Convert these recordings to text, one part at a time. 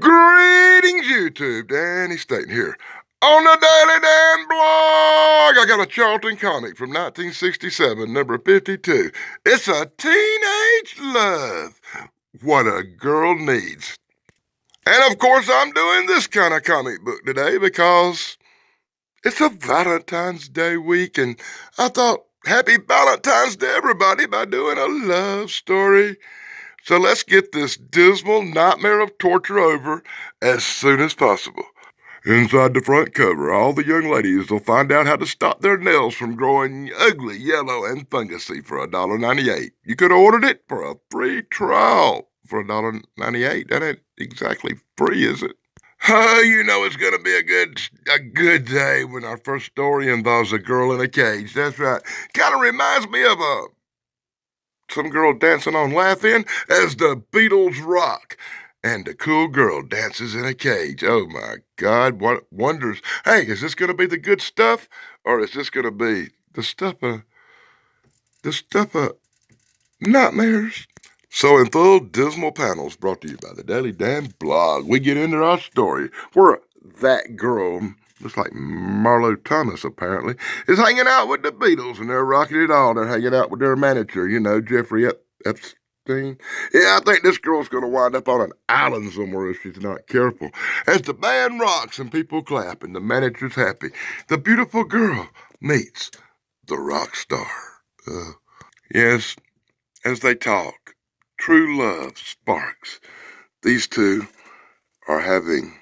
Greetings, YouTube. Danny Staten here. On the Daily Dan blog, I got a Charlton comic from 1967, number 52. It's a teenage love. What a girl needs. And of course, I'm doing this kind of comic book today because it's a Valentine's Day week, and I thought, happy Valentine's Day, everybody, by doing a love story. So let's get this dismal nightmare of torture over as soon as possible. Inside the front cover, all the young ladies will find out how to stop their nails from growing ugly, yellow, and fungusy for $1.98. You could have ordered it for a free trial for $1.98. That ain't exactly free, is it? Oh, you know it's gonna be a good day when our first story involves a girl in a cage. That's right. Kind of reminds me of some girl dancing on Laughing as the Beatles rock. And the cool girl dances in a cage. Oh my God, what wonders. Hey, is this going to be the good stuff? Or is this going to be the stuff of nightmares? So in full dismal panels brought to you by the Daily Dan blog, we get into our story where that girl, looks like Marlo Thomas apparently, is hanging out with the Beatles and they're rocking it all. They're hanging out with their manager, Jeffrey Epstein. Yeah, I think this girl's going to wind up on an island somewhere if she's not careful. As the band rocks and people clap and the manager's happy, the beautiful girl meets the rock star. Yes, as they talk, true love sparks. These two are having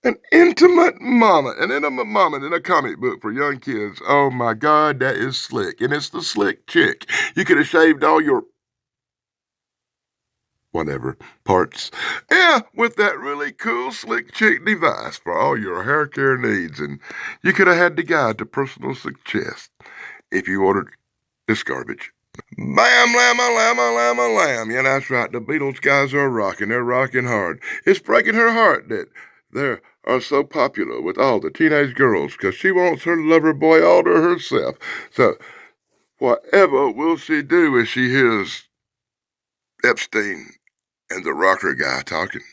an intimate moment in a comic book for young kids. Oh my God, that is slick. And it's the slick chick. You could have shaved all your whatever parts. Yeah, with that really cool slick chick device for all your hair care needs. And you could have had the guide to personal success if you ordered this garbage. Bam, llama, llama, llama, lamb. Yeah, that's right. The Beatles guys are rocking. They're rocking hard. It's breaking her heart that they are so popular with all the teenage girls because she wants her lover boy all to herself. So whatever will she do as she hears Epstein and the rocker guy talking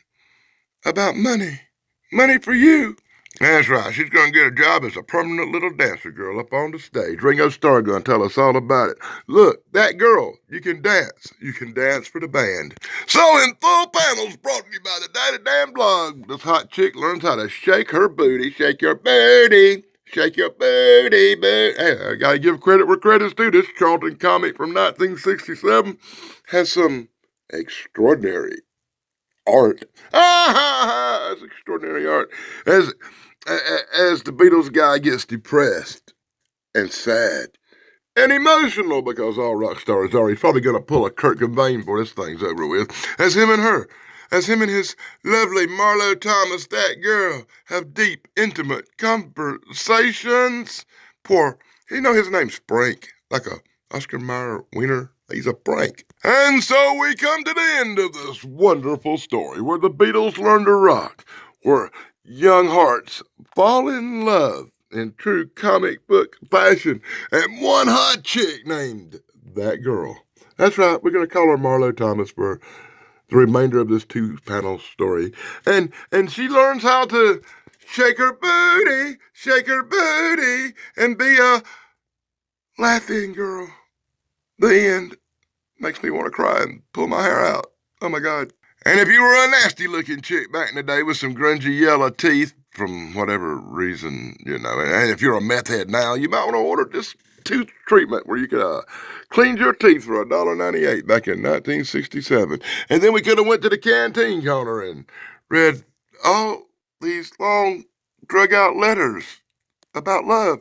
about money? Money for you. That's right. She's going to get a job as a permanent little dancer girl up on the stage. Ringo Starr going to tell us all about it. Look, that girl, you can dance. You can dance for the band. So in full panels brought to you by the Daily Dan blog, this hot chick learns how to shake her booty. Shake your booty. Shake your booty, booty. Hey, I got to give credit where credit's due. This Charlton comic from 1967 has some extraordinary art. It's extraordinary art. As the Beatles guy gets depressed and sad and emotional because all rock stars are, he's probably going to pull a Kurt Cobain before this thing's over with. As him and his lovely Marlo Thomas, that girl, have deep, intimate conversations. His name's Frank, like a Oscar Mayer wiener. He's a prank. And so we come to the end of this wonderful story where the Beatles learn to rock, where young hearts fall in love in true comic book fashion, and one hot chick named that girl. That's right, we're going to call her Marlo Thomas for the remainder of this two-panel story. And she learns how to shake her booty, and be a laughing girl. The end. Makes me want to cry and pull my hair out. Oh my God. And if you were a nasty looking chick back in the day with some grungy yellow teeth, from whatever reason, and if you're a meth head now, you might want to order this tooth treatment where you could clean your teeth for $1.98 back in 1967. And then we could have went to the canteen corner and read all these long drug out letters about love.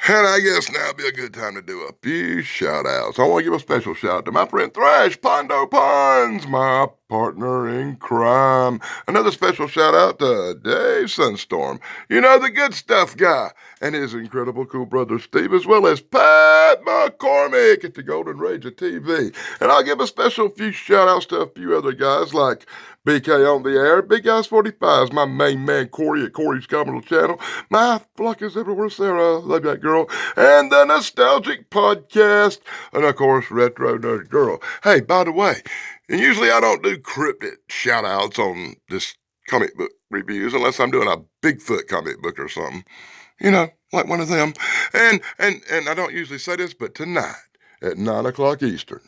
And I guess now would be a good time to do a few shout-outs. I want to give a special shout-out to my friend Thrash Pondo Pons, my partner in crime. Another special shout-out to Dave Sunstorm, the good stuff guy, and his incredible cool brother Steve, as well as Pat McCormick at the Golden Rage of TV. And I'll give a special few shout-outs to a few other guys like BK on the air. Big Guys 45 is my main man, Corey, at Corey's Comical Channel. My flock is everywhere, Sarah. Love that girl. And the Nostalgic Podcast. And of course, Retro Nerd Girl. Hey, by the way, and usually I don't do cryptic shout outs on this comic book reviews unless I'm doing a Bigfoot comic book or something. Like one of them. And I don't usually say this, but tonight at 9 o'clock Eastern,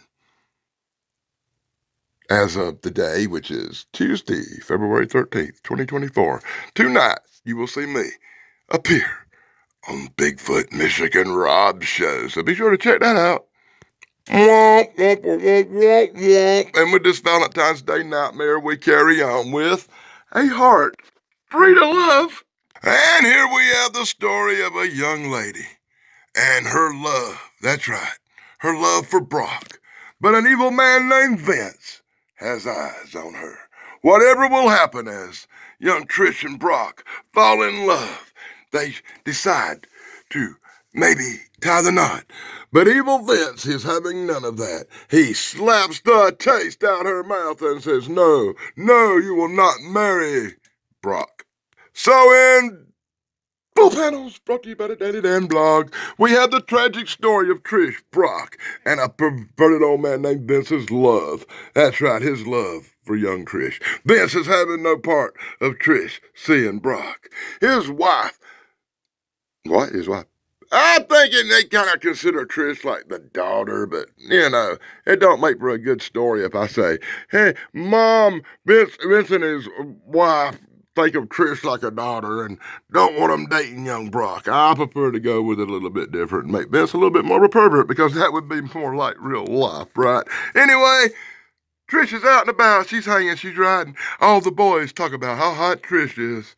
as of today, which is Tuesday, February 13th, 2024, tonight you will see me appear on Bigfoot Michigan Rob's show. So be sure to check that out. Womp, womp, womp, womp, womp. And with this Valentine's Day nightmare, we carry on with a heart free to love. And here we have the story of a young lady and her love. That's right, her love for Brock. But an evil man named Vince has eyes on her. Whatever will happen as young Trish and Brock fall in love, they decide to maybe tie the knot. But evil Vince is having none of that. He slaps the taste out her mouth and says, no, you will not marry Brock. So in Full Panels, brought to you by the Daily Dan blog, we have the tragic story of Trish, Brock, and a perverted old man named Vince's love. That's right, his love for young Trish. Vince is having no part of Trish seeing Brock. His wife. What? His wife? I'm thinking they kind of consider Trish like the daughter, but, it don't make for a good story if I say, hey, Mom, Vince and his wife think of Trish like a daughter and don't want him dating young Brock. I prefer to go with it a little bit different and make Vince a little bit more of a pervert because that would be more like real life, right? Anyway, Trish is out and about. She's hanging, she's riding. All the boys talk about how hot Trish is.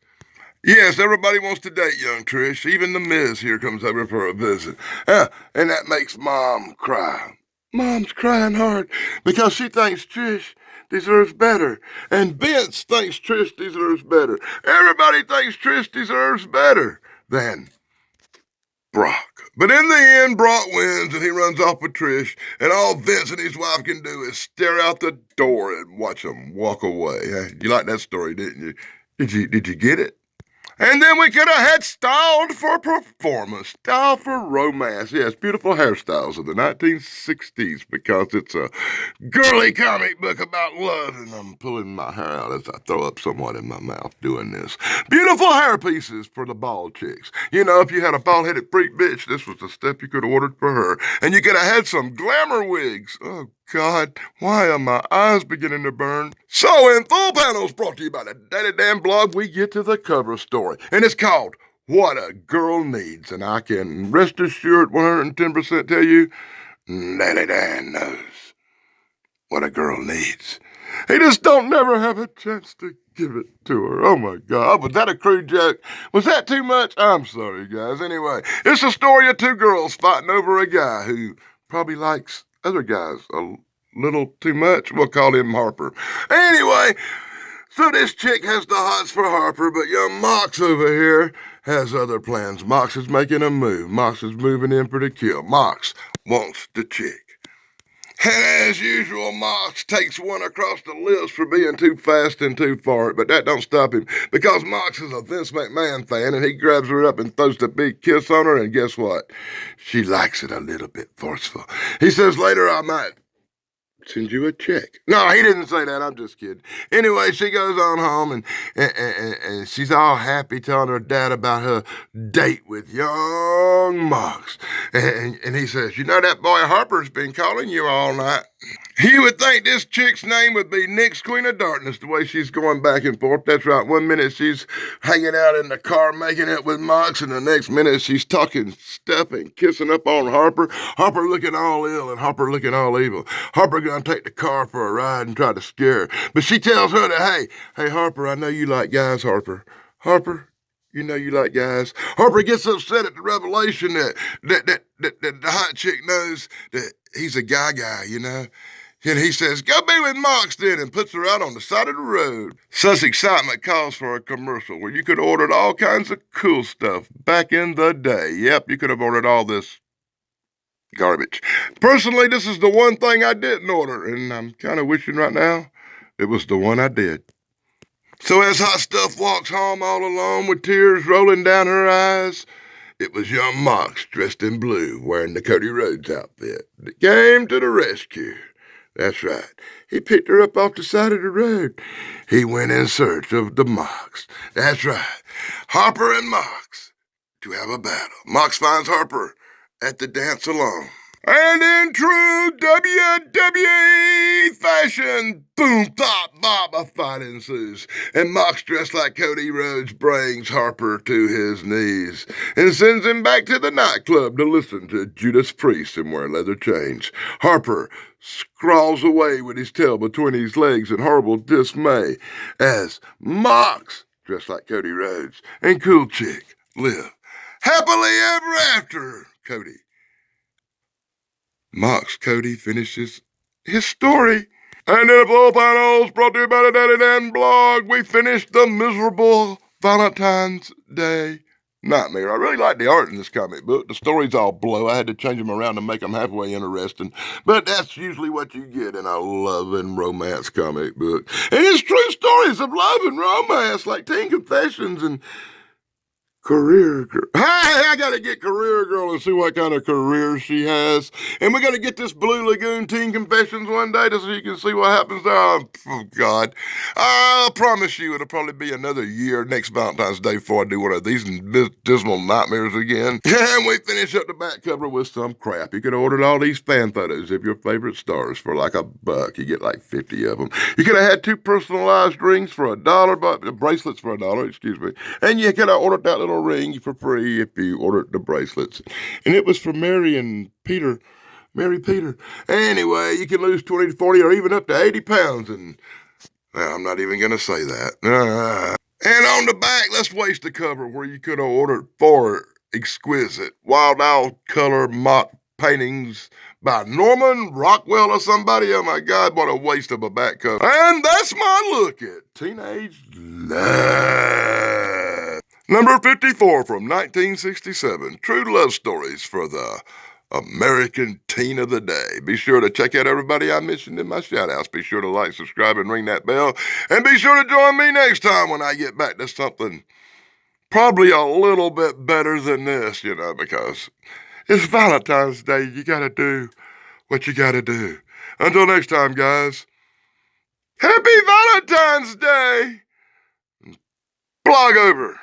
Yes, everybody wants to date young Trish. Even the Miz here comes over for a visit. And that makes Mom cry. Mom's crying hard because she thinks Trish deserves better. And Vince thinks Trish deserves better. Everybody thinks Trish deserves better than Brock. But in the end, Brock wins and he runs off with Trish. And all Vince and his wife can do is stare out the door and watch them walk away. You liked that story, didn't you? Did you get it? And then we could have had Styled for Performance, Style for Romance. Yes, beautiful hairstyles of the 1960s because it's a girly comic book about love. And I'm pulling my hair out as I throw up somewhat in my mouth doing this. Beautiful hair pieces for the bald chicks. If you had a bald-headed freak bitch, this was the step you could have ordered for her. And you could have had some glamour wigs. Oh, God, why are my eyes beginning to burn? So in Full Panels, brought to you by the Daily Dan blog, we get to the cover story. And it's called What a Girl Needs. And I can rest assured 110% tell you, Daily Dan knows what a girl needs. He just don't never have a chance to give it to her. Oh my God, was that a crude joke? Was that too much? I'm sorry, guys. Anyway, it's a story of two girls fighting over a guy who probably likes other guys a little too much. We'll call him Harper. Anyway, so this chick has the hots for Harper, but young Mox over here has other plans. Mox is making a move. Mox is moving in for the kill. Mox wants the chick. And as usual, Mox takes one across the lips for being too fast and too far, but that don't stop him because Mox is a Vince McMahon fan and he grabs her up and throws the big kiss on her, and guess what? She likes it a little bit forceful. He says later I might send you a check. No, he didn't say that. I'm just kidding. Anyway, she goes on home and she's all happy telling her dad about her date with young Mox. And he says, that boy Harper's been calling you all night. You would think this chick's name would be Nick's Queen of Darkness, the way she's going back and forth. That's right. One minute she's hanging out in the car making it with Mox, and the next minute she's talking stuff and kissing up on Harper. Harper looking all ill and Harper looking all evil. Harper gonna take the car for a ride and try to scare her. But she tells her that, hey, Harper, I know you like guys, Harper. Harper, you know you like guys. Harper gets upset at the revelation that the hot chick knows that he's a guy, And he says, go be with Mox then, and puts her out on the side of the road. Such excitement calls for a commercial where you could have ordered all kinds of cool stuff back in the day. Yep, you could have ordered all this garbage. Personally, this is the one thing I didn't order, and I'm kind of wishing right now It was the one I did. So as Hot Stuff walks home all alone with tears rolling down her eyes, it was young Mox dressed in blue, wearing the Cody Rhodes outfit, that came to the rescue. That's right. He picked her up off the side of the road. He went in search of the Mox. That's right. Harper and Mox to have a battle. Mox finds Harper at the dance alone. And in true WWE fashion, boom, pop, bop, a fight ensues. And Mox, dressed like Cody Rhodes, brings Harper to his knees and sends him back to the nightclub to listen to Judas Priest and wear leather chains. Harper scrawls away with his tail between his legs in horrible dismay as Mox, dressed like Cody Rhodes, and Cool Chick live happily ever after. Cody finishes his story. And in a full panels brought to you by the Daddy Dan blog, we finished the miserable Valentine's Day nightmare. I really like the art in this comic book. The stories all blow. I had to change them around to make them halfway interesting. But that's usually what you get in a love and romance comic book. And it's true stories of love and romance, like Teen Confessions and Career Girl. Hey, I gotta get Career Girl and see what kind of career she has. And we gotta get this Blue Lagoon Teen Confessions one day so you can see what happens there. Oh, God. I'll promise you it'll probably be another year next Valentine's Day before I do one of these dismal nightmares again. And we finish up the back cover with some crap. You could have ordered all these fan photos of your favorite stars for like $1. You get like 50 of them. You could have had 2 personalized rings for $1, bracelets for $1, excuse me. And you could have ordered that little ring for free if you ordered the bracelets. And it was for Mary Peter. Anyway, you can lose 20 to 40 or even up to 80 pounds. And well, I'm not even going to say that. And on the back, let's waste the cover where you could have ordered 4 exquisite Wild Owl color mock paintings by Norman Rockwell or somebody. Oh my God, what a waste of a back cover. And that's my look at Teenage Love. Number 54 from 1967, True Love Stories for the American Teen of the Day. Be sure to check out everybody I mentioned in my shout-outs. Be sure to like, subscribe, and ring that bell. And be sure to join me next time when I get back to something probably a little bit better than this, because it's Valentine's Day. You gotta do what you gotta do. Until next time, guys, happy Valentine's Day! Blog over.